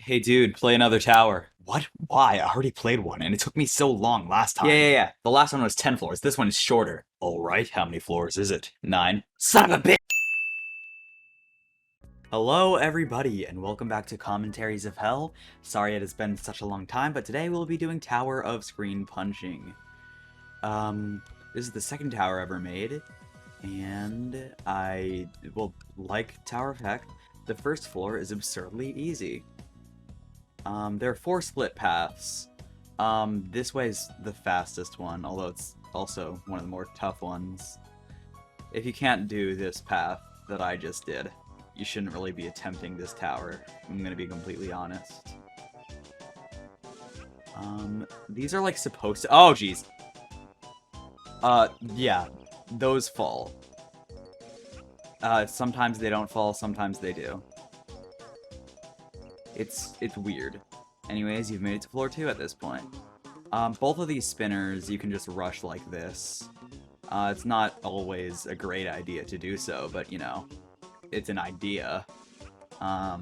Hey dude, play another tower. What? Why? I already played one, and it took me so long last time. Yeah. The last one was 10 floors. This one is shorter. Alright, how many floors is it? 9. Son of a bitch! Hello everybody, and welcome back to Commentaries of Hell. Sorry it has been such a long time, but today we'll be doing Tower of Screen Punching. This is the second tower ever made, and like Tower of Heck, the first floor is absurdly easy. There are 4 split paths. This way is the fastest one, although it's also one of the more tough ones. If you can't do this path that I just did, you shouldn't really be attempting this tower. I'm gonna be completely honest. These are like supposed to— oh, jeez. Yeah, those fall. Sometimes they don't fall, sometimes they do. It's weird. Anyways, you've made it to floor 2 at this point. Both of these spinners you can just rush like this. It's not always a great idea to do so, but you know, it's an idea. Now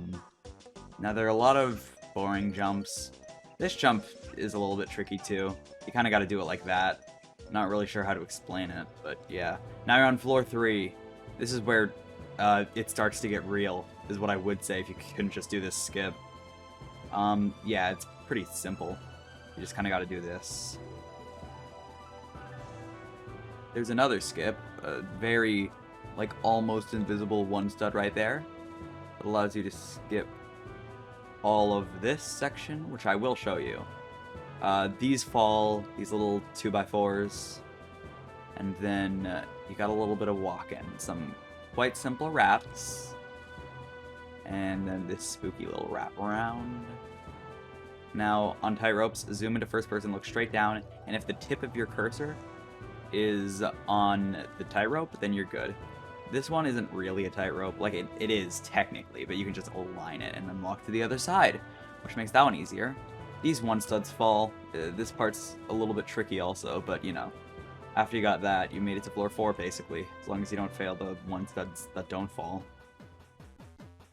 there are a lot of boring jumps. This jump is a little bit tricky too. You kind of got to do it like that. Not really sure how to explain it, but yeah. Now you're on floor 3. This is where it starts to get real, is what I would say if you couldn't just do this skip. Yeah, it's pretty simple. You just kind of got to do this. There's another skip, a very, like, almost invisible one stud right there. It allows you to skip all of this section, which I will show you. These fall, these little 2x4s, and then you got a little bit of walk-in, some quite simple wraps, and then this spooky little wrap around. Now, on tight ropes, zoom into first person, look straight down, and if the tip of your cursor is on the tightrope, then you're good. This one isn't really a tightrope, like it is technically, but you can just align it and then walk to the other side, which makes that one easier. These one studs fall. This part's a little bit tricky also, but you know, after you got that, you made it to floor 4 basically, as long as you don't fail the one studs that don't fall.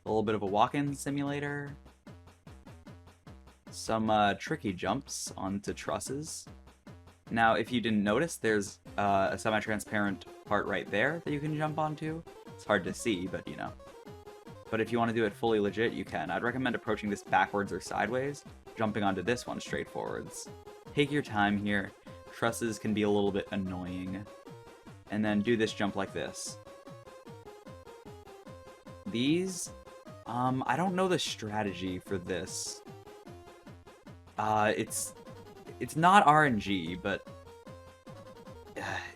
A little bit of a walk-in simulator. Some tricky jumps onto trusses. Now, if you didn't notice, there's a semi-transparent part right there that you can jump onto. It's hard to see, but you know. But if you want to do it fully legit, you can. I'd recommend approaching this backwards or sideways, jumping onto this one straight forwards. Take your time here. Trusses can be a little bit annoying. And then do this jump like this. These, I don't know the strategy for this. It's not RNG, but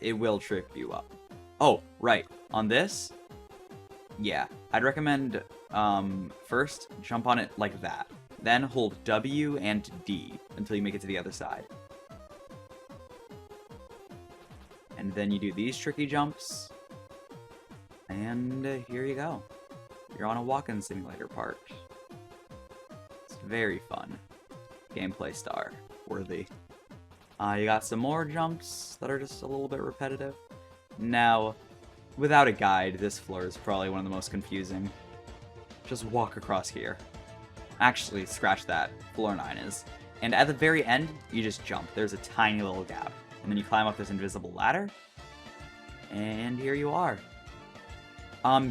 it will trip you up. Oh, right. On this, yeah, I'd recommend first jump on it like that. Then hold W and D until you make it to the other side. And then you do these tricky jumps. And here you go. You're on a walk-in simulator part. It's very fun. Gameplay star worthy. You got some more jumps that are just a little bit repetitive. Now, without a guide, this floor is probably one of the most confusing. Just walk across here. Actually, scratch that. Floor 9 is. And at the very end, you just jump. There's a tiny little gap. And then you climb up this invisible ladder. And here you are.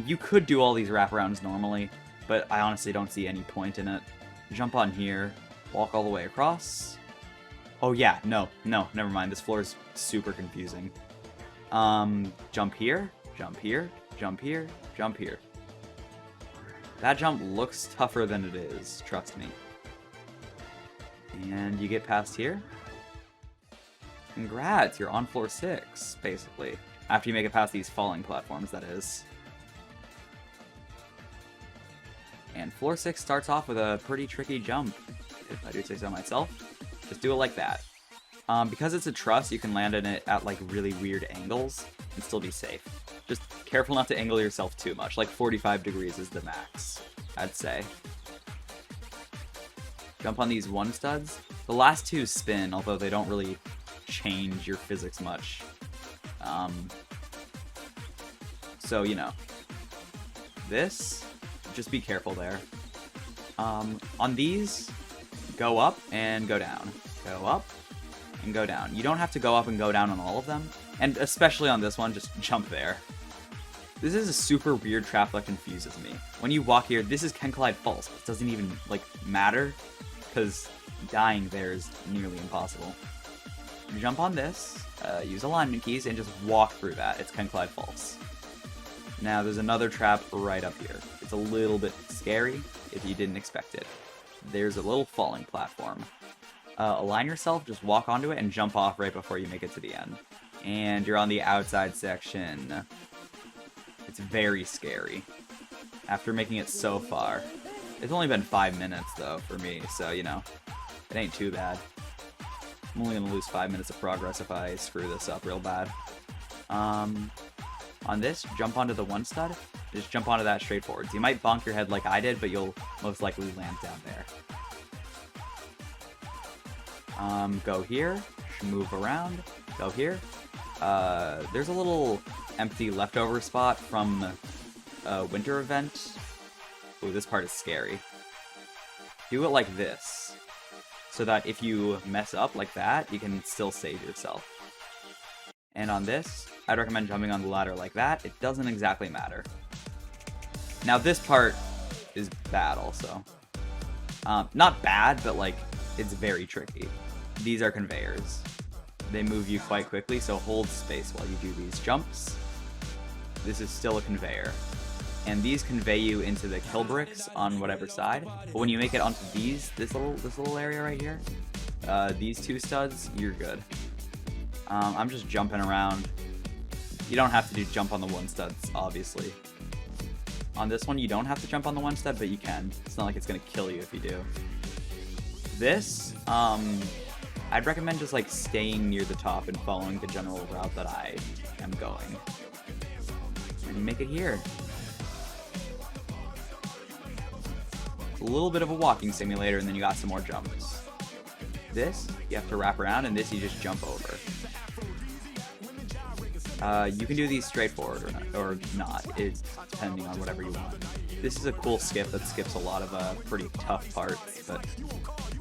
You could do all these wraparounds normally, but I honestly don't see any point in it. Jump on here. Walk all the way across. Oh yeah, no, never mind. This floor is super confusing. Jump here, jump here, jump here, jump here. That jump looks tougher than it is, trust me. And you get past here. Congrats, you're on floor 6, basically. After you make it past these falling platforms, that is. And floor 6 starts off with a pretty tricky jump, if I do say so myself. Just do it like that. Because it's a truss, you can land in it at like really weird angles and still be safe. Just careful not to angle yourself too much. Like 45 degrees is the max, I'd say. Jump on these one studs. The last two spin, although they don't really change your physics much. So, you know. This, just be careful there. On On these, go up and go down. Go up and go down. You don't have to go up and go down on all of them. And especially on this one, just jump there. This is a super weird trap that confuses me. When you walk here, this is can collide false. It doesn't even, like, matter, because dying there is nearly impossible. Jump on this, use alignment keys, and just walk through that. It's can collide false. Now, there's another trap right up here. It's a little bit scary if you didn't expect it. There's a little falling platform. Align yourself, just walk onto it, and jump off right before you make it to the end. And you're on the outside section. It's very scary. After making it so far. It's only been 5 minutes, though, for me, so, you know, it ain't too bad. I'm only gonna lose 5 minutes of progress if I screw this up real bad. On this, jump onto the one stud. Just jump onto that straightforward. So you might bonk your head like I did, but you'll most likely land down there. Go here, move around, go here. There's a little empty leftover spot from a winter event. Ooh, this part is scary. Do it like this, so that if you mess up like that, you can still save yourself. And on this, I'd recommend jumping on the ladder like that. It doesn't exactly matter. Now this part is bad also. Not bad, but like, it's very tricky. These are conveyors. They move you quite quickly, so hold space while you do these jumps. This is still a conveyor. And these convey you into the kill bricks on whatever side. But when you make it onto these, this little area right here, these two studs, you're good. I'm just jumping around. You don't have to do jump on the one studs, obviously. On this one, you don't have to jump on the one stud, but you can. It's not like it's gonna kill you if you do. This, I'd recommend just like staying near the top and following the general route that I am going. And you make it here. A little bit of a walking simulator, and then you got some more jumps. This, you have to wrap around, and this you just jump over. You can do these straightforward or not, it's depending on whatever you want. This is a cool skip that skips a lot of pretty tough parts, but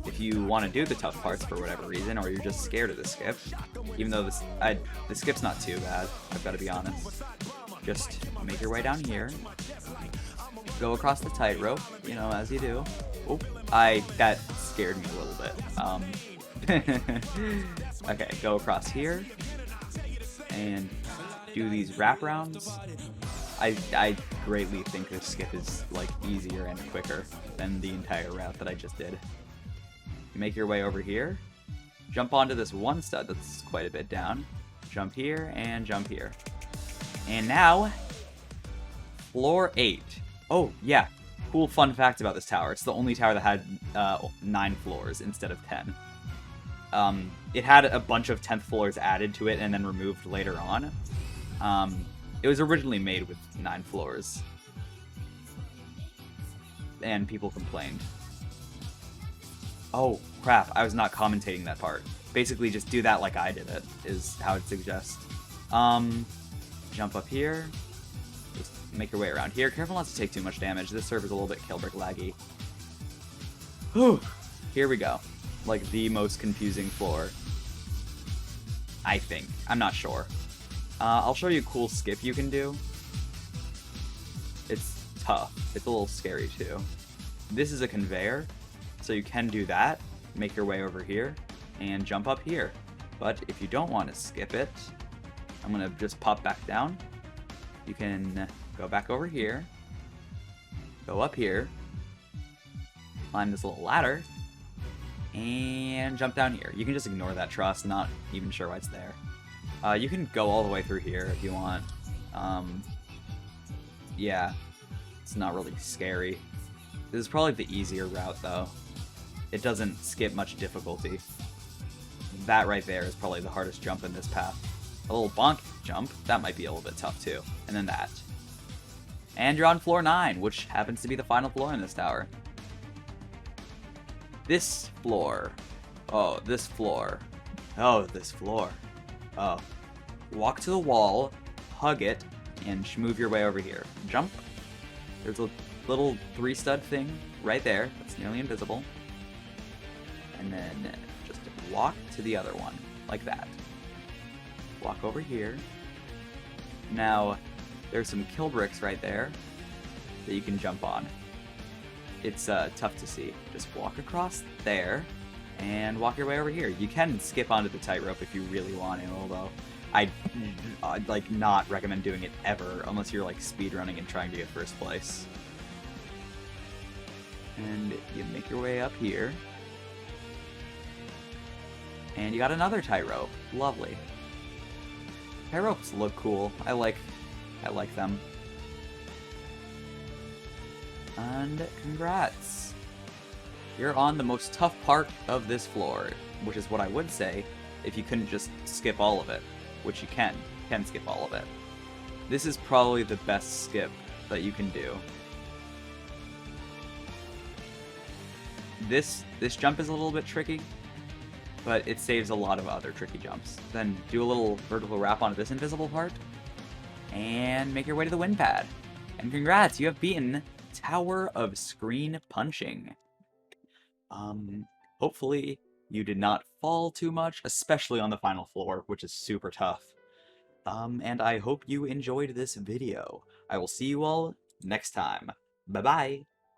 if you want to do the tough parts for whatever reason, or you're just scared of the skip, even though the skip's not too bad, I've got to be honest. Just make your way down here, go across the tightrope, you know, as you do. Oh, that scared me a little bit. Okay, go across here, and do these wraparounds. I greatly think this skip is like easier and quicker than the entire route that I just did. You make your way over here, jump onto this one stud that's quite a bit down, jump here, and jump here. And now, floor 8. Oh, yeah, cool fun fact about this tower. It's the only tower that had 9 floors instead of 10. It had a bunch of 10th floors added to it and then removed later on. It was originally made with 9 floors. And people complained. Oh, crap, I was not commentating that part. Basically, just do that like I did it, is how it suggests. Jump up here. Just make your way around here. Careful not to take too much damage. This server is a little bit kill brick laggy. Whew. Here we go. Like, the most confusing floor. I think. I'm not sure. I'll show you a cool skip you can do. It's tough. It's a little scary, too. This is a conveyor, so you can do that. Make your way over here, and jump up here. But if you don't want to skip it, I'm going to just pop back down. You can go back over here, go up here, climb this little ladder, and jump down here. You can just ignore that truss, not even sure why it's there. You can go all the way through here if you want. Yeah, it's not really scary. This is probably the easier route, though. It doesn't skip much difficulty. That right there is probably the hardest jump in this path. A little bonk jump, that might be a little bit tough, too. And then that. And you're on floor 9, which happens to be the final floor in this tower. This floor. Oh, this floor. Oh, this floor. Oh. Walk to the wall, hug it, and move your way over here. Jump. There's a little 3-stud thing right there. That's nearly invisible. And then just walk to the other one, like that. Walk over here. Now, there's some kill bricks right there that you can jump on. It's tough to see. Just walk across there and walk your way over here. You can skip onto the tightrope if you really want to, although I'd like not recommend doing it ever unless you're like speedrunning and trying to get first place. And you make your way up here. And you got another tightrope. Lovely. Tightropes look cool. I like them. And congrats. You're on the most tough part of this floor, which is what I would say if you couldn't just skip all of it, which you can. You can skip all of it. This is probably the best skip that you can do. This jump is a little bit tricky, but it saves a lot of other tricky jumps. Then do a little vertical wrap onto this invisible part, and make your way to the win pad. And congrats, you have beaten Tower of Screen Punching. Hopefully you did not fall too much, especially on the final floor, which is super tough. And I hope you enjoyed this video. I will see you all next time. Bye-bye!